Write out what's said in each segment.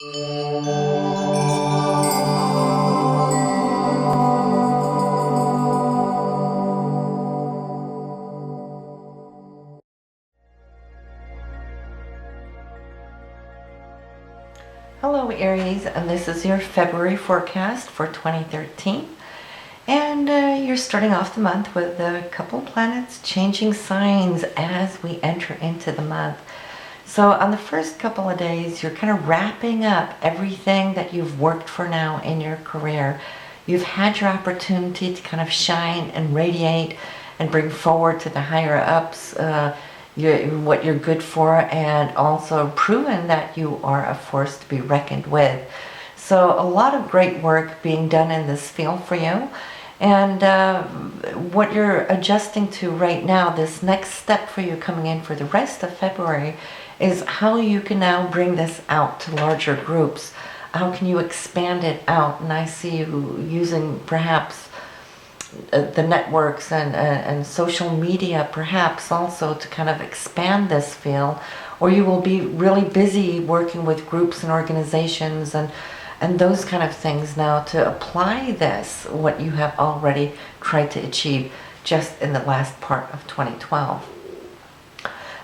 Hello Aries, and this is your February forecast for 2013. And you're starting off the month with a couple planets changing signs as we enter into the month. So on the first couple of days, you're kind of wrapping up everything that you've worked for now in your career. You've had your opportunity to kind of shine and radiate and bring forward to the higher ups what you're good for, and also proven that you are a force to be reckoned with. So a lot of great work being done in this field for you. And what you're adjusting to right now, this next step for you coming in for the rest of February, is how you can now bring this out to larger groups. How can you expand it out? And I see you using perhaps the networks and social media perhaps also to kind of expand this field, or you will be really busy working with groups and organizations and those kind of things now to apply this, what you have already tried to achieve just in the last part of 2012.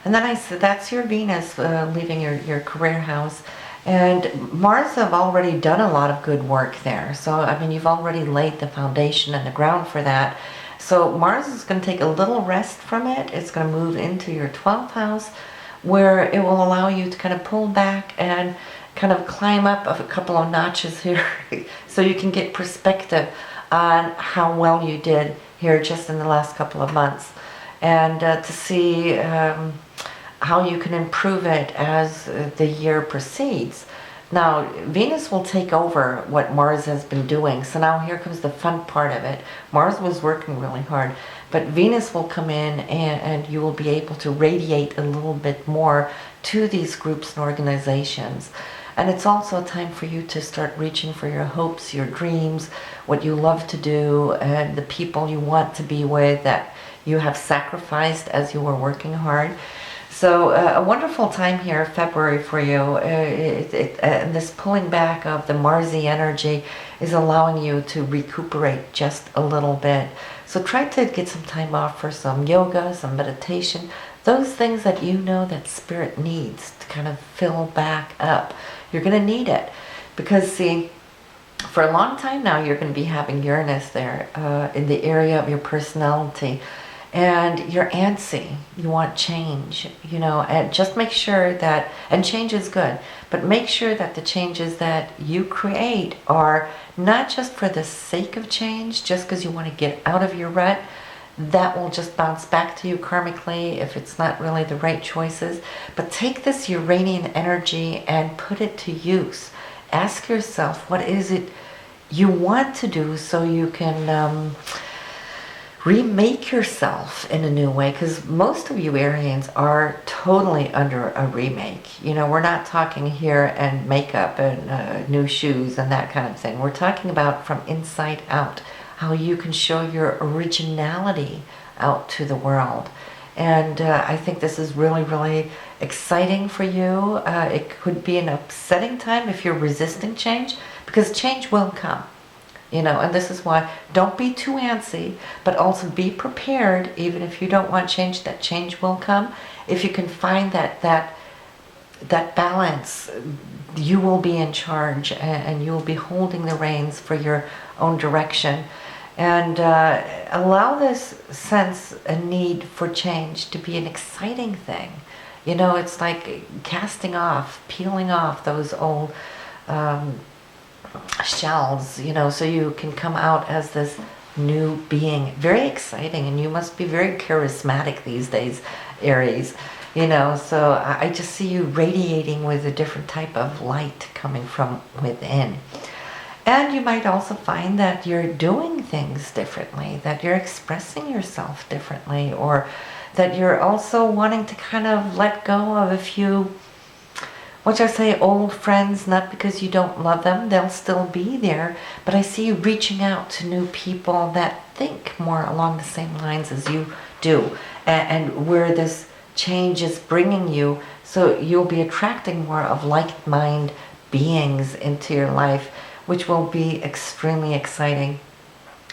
And then I said that's your Venus leaving your career house. And Mars have already done a lot of good work there. So, I mean, you've already laid the foundation and the ground for that. So Mars is going to take a little rest from it. It's going to move into your 12th house, where it will allow you to kind of pull back and kind of climb up a couple of notches here so you can get perspective on how well you did here just in the last couple of months. And to see how you can improve it as the year proceeds. Now, Venus will take over what Mars has been doing. So now here comes the fun part of it. Mars was working really hard, but Venus will come in and you will be able to radiate a little bit more to these groups and organizations. And it's also a time for you to start reaching for your hopes, your dreams, what you love to do, and the people you want to be with that you have sacrificed as you were working hard. So a wonderful time here, February, for you. And this pulling back of the Marsy energy is allowing you to recuperate just a little bit. So try to get some time off for some yoga, some meditation, those things that you know that Spirit needs to kind of fill back up. You're going to need it because, see, for a long time now, you're going to be having Uranus there in the area of your personality. And you're antsy, you want change, you know, and just make sure that, and change is good, but make sure that the changes that you create are not just for the sake of change, just because you want to get out of your rut. That will just bounce back to you karmically if it's not really the right choices. But take this Uranian energy and put it to use. Ask yourself, what is it you want to do so you can remake yourself in a new way, because most of you Arians are totally under a remake. You know, we're not talking here and makeup and new shoes and that kind of thing. We're talking about from inside out, how you can show your originality out to the world. And I think this is really, really exciting for you. It could be an upsetting time if you're resisting change, because change will come. You know, and this is why don't be too antsy, but also be prepared. Even if you don't want change, that change will come. If you can find that balance, you will be in charge and you will be holding the reins for your own direction. And allow this sense and need for change to be an exciting thing. You know, it's like casting off, peeling off those old shells, you know, so you can come out as this new being. Very exciting, and you must be very charismatic these days, Aries, you know, so I just see you radiating with a different type of light coming from within. And you might also find that you're doing things differently, that you're expressing yourself differently, or that you're also wanting to kind of let go of a few, what I say, old friends, not because you don't love them, they'll still be there, but I see you reaching out to new people that think more along the same lines as you do, and where this change is bringing you, so you'll be attracting more of like-minded beings into your life, which will be extremely exciting.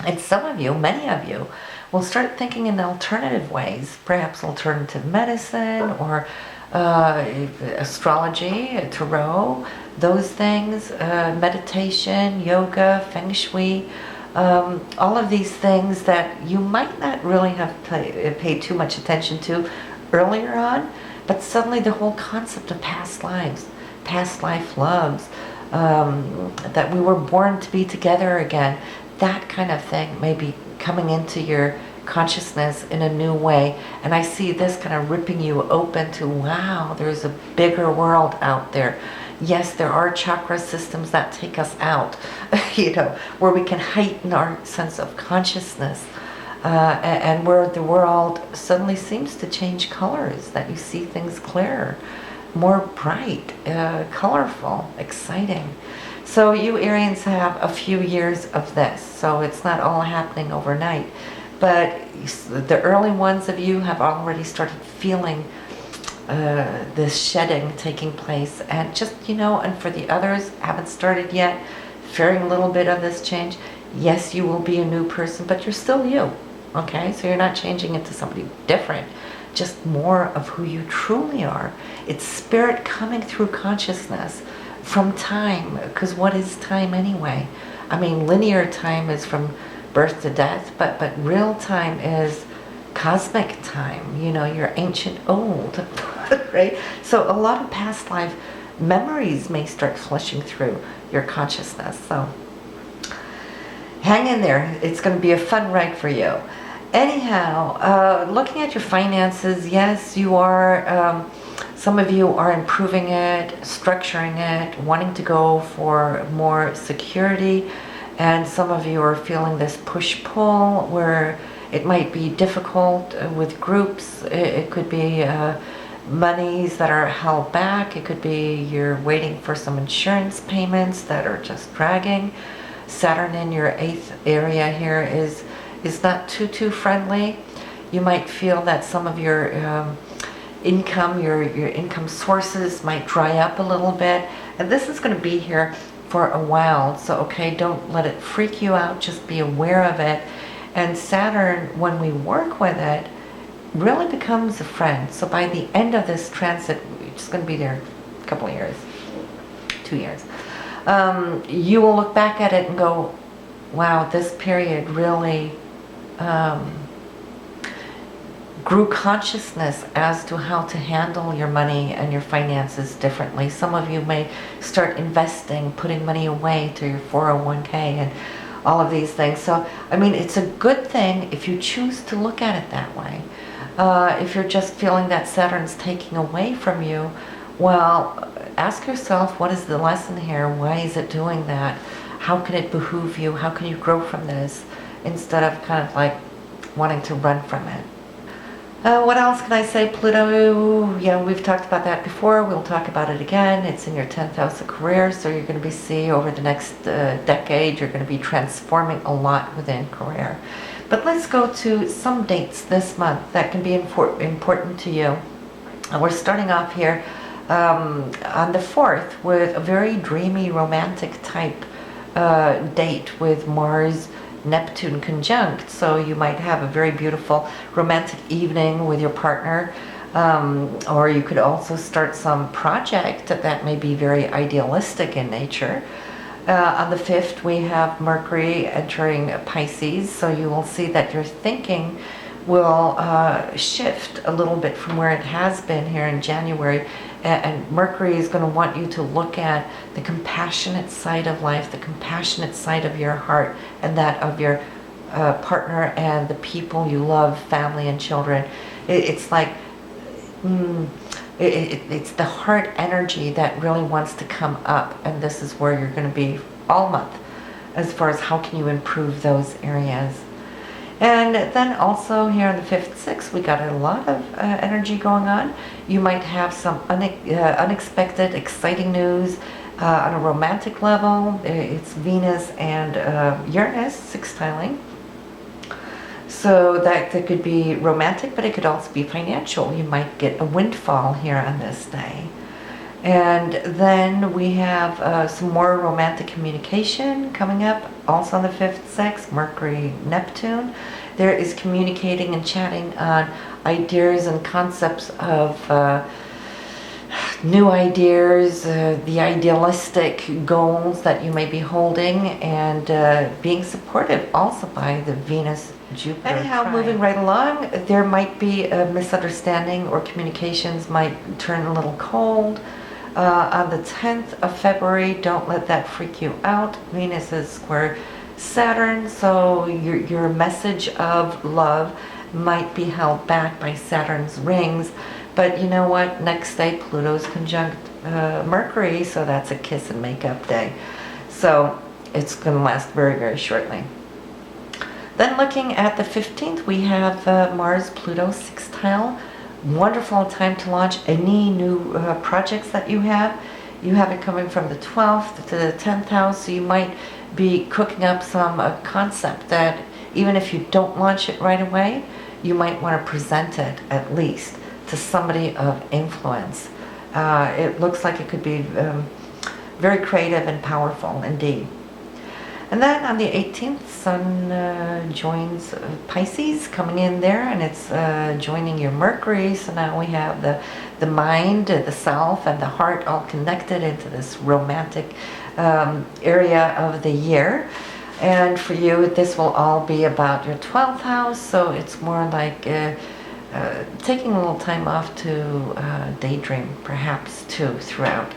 And some of you, many of you, will start thinking in alternative ways, perhaps alternative medicine or astrology, tarot, those things, meditation, yoga, feng shui, all of these things that you might not really have paid too much attention to earlier on, but suddenly the whole concept of past lives, past life loves, that we were born to be together again, that kind of thing may be coming into your consciousness in a new way. And I see this kind of ripping you open to, wow, there's a bigger world out there. Yes, there are chakra systems that take us out, where we can heighten our sense of consciousness, and where the world suddenly seems to change colors, that you see things clearer, more bright, colorful, exciting. So you Arians have a few years of this, so it's not all happening overnight. But the early ones of you have already started feeling this shedding taking place. And just, and for the others, haven't started yet, fearing a little bit of this change. Yes, you will be a new person, but you're still you, okay? So you're not changing into somebody different, just more of who you truly are. It's spirit coming through consciousness from time, because what is time anyway? I mean, linear time is from birth to death, but real time is cosmic time, your ancient old, right? So a lot of past life memories may start flushing through your consciousness. So hang in there. It's going to be a fun ride for you. Anyhow, looking at your finances, yes, you are, some of you are improving it, structuring it, wanting to go for more security, and some of you are feeling this push-pull where it might be difficult with groups. It could be monies that are held back. It could be you're waiting for some insurance payments that are just dragging. Saturn in your 8th area here is not too friendly. You might feel that some of your income, your income sources might dry up a little bit, and this is going to be here for a while. So okay, don't let it freak you out, just be aware of it. And Saturn, when we work with it, really becomes a friend. So by the end of this transit, it's going to be there a couple of years, 2 years, you will look back at it and go, wow, this period really grew consciousness as to how to handle your money and your finances differently. Some of you may start investing, putting money away to your 401k and all of these things. So, I mean, it's a good thing if you choose to look at it that way. If you're just feeling that Saturn's taking away from you, well, ask yourself, what is the lesson here? Why is it doing that? How can it behoove you? How can you grow from this? Instead of kind of like wanting to run from it. What else can I say? Pluto, yeah, we've talked about that before. We'll talk about it again. It's in your 10th house of career, so you're going to see over the next decade, you're going to be transforming a lot within career. But let's go to some dates this month that can be important to you. We're starting off here on the 4th with a very dreamy, romantic type date with Mars Neptune conjunct. So you might have a very beautiful romantic evening with your partner, or you could also start some project that may be very idealistic in nature. On the 5th, we have Mercury entering Pisces, so you will see that your thinking will shift a little bit from where it has been here in January. And Mercury is going to want you to look at the compassionate side of life, the compassionate side of your heart, and that of your partner and the people you love, family and children. It's like, it's the heart energy that really wants to come up, and this is where you're going to be all month as far as how can you improve those areas. And then also here on the 5th, 6th, we got a lot of energy going on. You might have some unexpected, exciting news on a romantic level. It's Venus and Uranus sextiling. So that could be romantic, but it could also be financial. You might get a windfall here on this day. And then we have some more romantic communication coming up, also on the 5th, 6th, Mercury, Neptune. There is communicating and chatting on ideas and concepts of new ideas, the idealistic goals that you may be holding, and being supported also by the Venus-Jupiter. Anyhow, moving right along, there might be a misunderstanding, or communications might turn a little cold. On the 10th of February, don't let that freak you out. Venus is square Saturn, so your message of love might be held back by Saturn's rings. But you know what? Next day, Pluto's conjunct Mercury, so that's a kiss and makeup day. So it's going to last very, very shortly. Then looking at the 15th, we have Mars-Pluto sextile. Wonderful time to launch any new projects that you have. You have it coming from the 12th to the 10th house, so you might be cooking up some concept that even if you don't launch it right away, you might want to present it at least to somebody of influence. It looks like it could be very creative and powerful indeed. And then on the 18th, Sun joins Pisces, coming in there, and it's joining your Mercury. So now we have the mind, the self, and the heart all connected into this romantic area of the year. And for you, this will all be about your 12th house, so it's more like taking a little time off to daydream, perhaps, too, throughout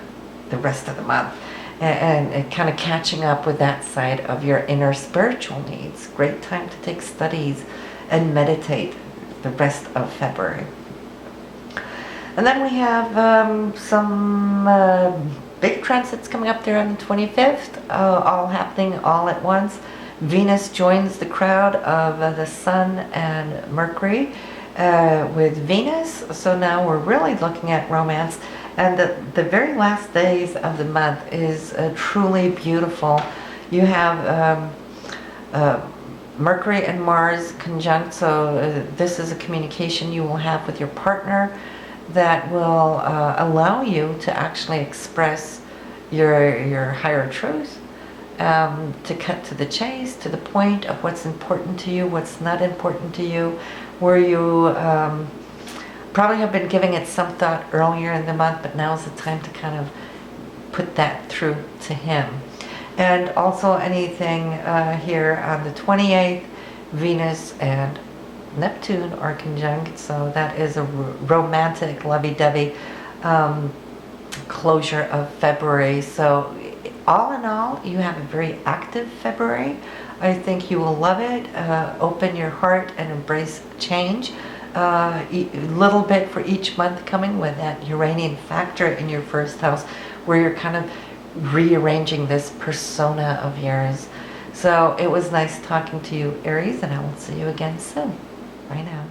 the rest of the month. And kind of catching up with that side of your inner spiritual needs. Great time to take studies and meditate the rest of February. And then we have some big transits coming up there on the 25th, all happening all at once. Venus joins the crowd of the Sun and Mercury with Venus. So now we're really looking at romance. And the very last days of the month is truly beautiful. You have Mercury and Mars conjunct, so this is a communication you will have with your partner that will allow you to actually express your higher truth, to cut to the chase, to the point of what's important to you, what's not important to you, where you probably have been giving it some thought earlier in the month, but now is the time to kind of put that through to him. And also anything here on the 28th, Venus and Neptune are conjunct, so that is a romantic, lovey-dovey closure of February. So all in all, you have a very active February. I think you will love it. Open your heart and embrace change. A little bit for each month coming with that Uranian factor in your first house, where you're kind of rearranging this persona of yours. So it was nice talking to you, Aries, and I will see you again soon. Bye now.